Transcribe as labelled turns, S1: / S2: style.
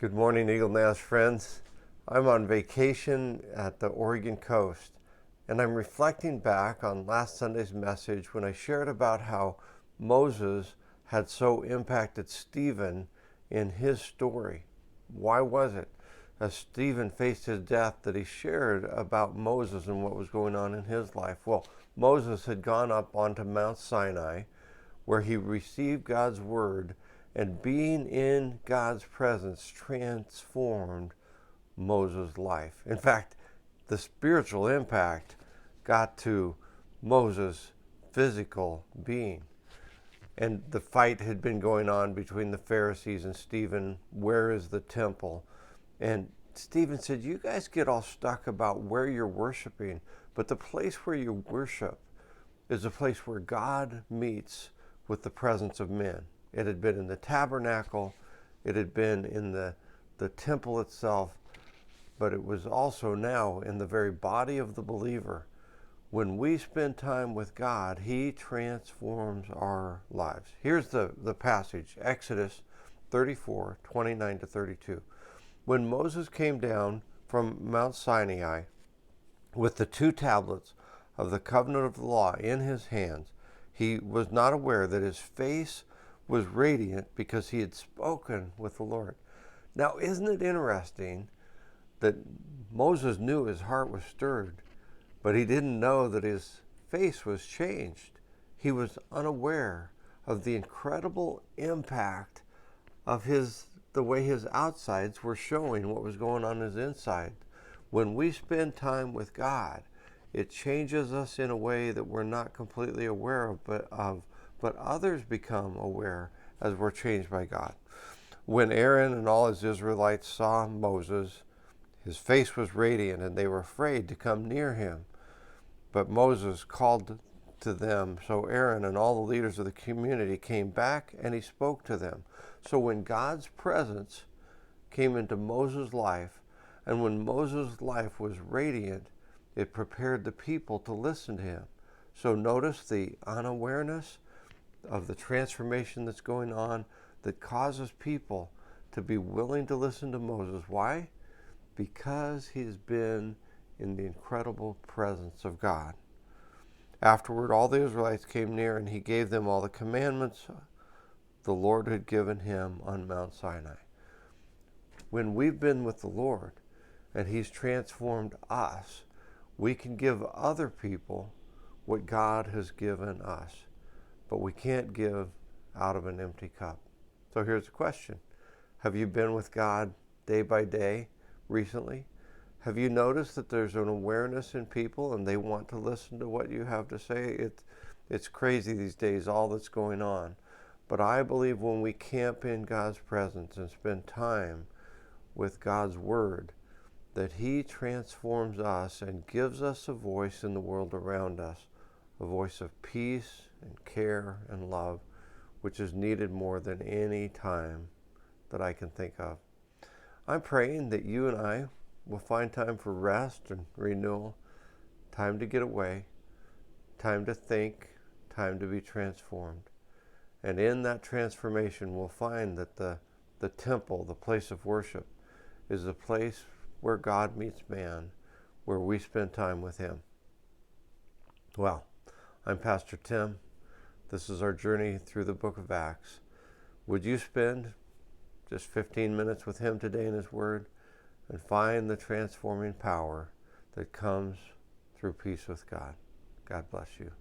S1: Good morning, Eagle Nest friends. I'm on vacation at the Oregon coast, and I'm reflecting back on last Sunday's message when I shared about how Moses had so impacted Stephen in his story. Why was it, as Stephen faced his death, that he shared about Moses and what was going on in his life? Well, Moses had gone up onto Mount Sinai, where he received God's word, and being in God's presence transformed Moses' life. In fact, the spiritual impact got to Moses' physical being. And the fight had been going on between the Pharisees and Stephen. Where is the temple? And Stephen said, you guys get all stuck about where you're worshiping, but the place where you worship is a place where God meets with the presence of men. It had been in the tabernacle, it had been in the temple itself, but it was also now in the very body of the believer. When we spend time with God, He transforms our lives. Here's the passage, Exodus 34, 29 to 32. When Moses came down from Mount Sinai with the 2 tablets of the covenant of the law in his hands, he was not aware that his face was radiant because he had spoken with the Lord. Now, isn't it interesting that Moses knew his heart was stirred, but he didn't know that his face was changed. He was unaware of the incredible impact of the way his outsides were showing what was going on in his inside. When we spend time with God, it changes us in a way that we're not completely aware of, but others become aware as we're changed by God. When Aaron and all his Israelites saw Moses, his face was radiant, and they were afraid to come near him. But Moses called to them, so Aaron and all the leaders of the community came back, and he spoke to them. So when God's presence came into Moses' life, and when Moses' life was radiant, it prepared the people to listen to him. So notice the unawareness of the transformation that's going on that causes people to be willing to listen to Moses. Why? Because he's been in the incredible presence of God. Afterward, all the Israelites came near, and he gave them all the commandments the Lord had given him on Mount Sinai. When we've been with the Lord and he's transformed us, we can give other people what God has given us. But we can't give out of an empty cup. So here's the question. Have you been with God day by day recently? Have you noticed that there's an awareness in people and they want to listen to what you have to say? It's crazy these days, all that's going on. But I believe when we camp in God's presence and spend time with God's Word, that He transforms us and gives us a voice in the world around us, a voice of peace and care and love, which is needed more than any time that I can think of. I'm praying that you and I will find time for rest and renewal, time to get away, time to think, time to be transformed. And in that transformation, we'll find that the temple, the place of worship, is the place where God meets man, where we spend time with Him. Well, I'm Pastor Tim. This is our journey through the book of Acts. Would you spend just 15 minutes with Him today in His Word and find the transforming power that comes through peace with God? God bless you.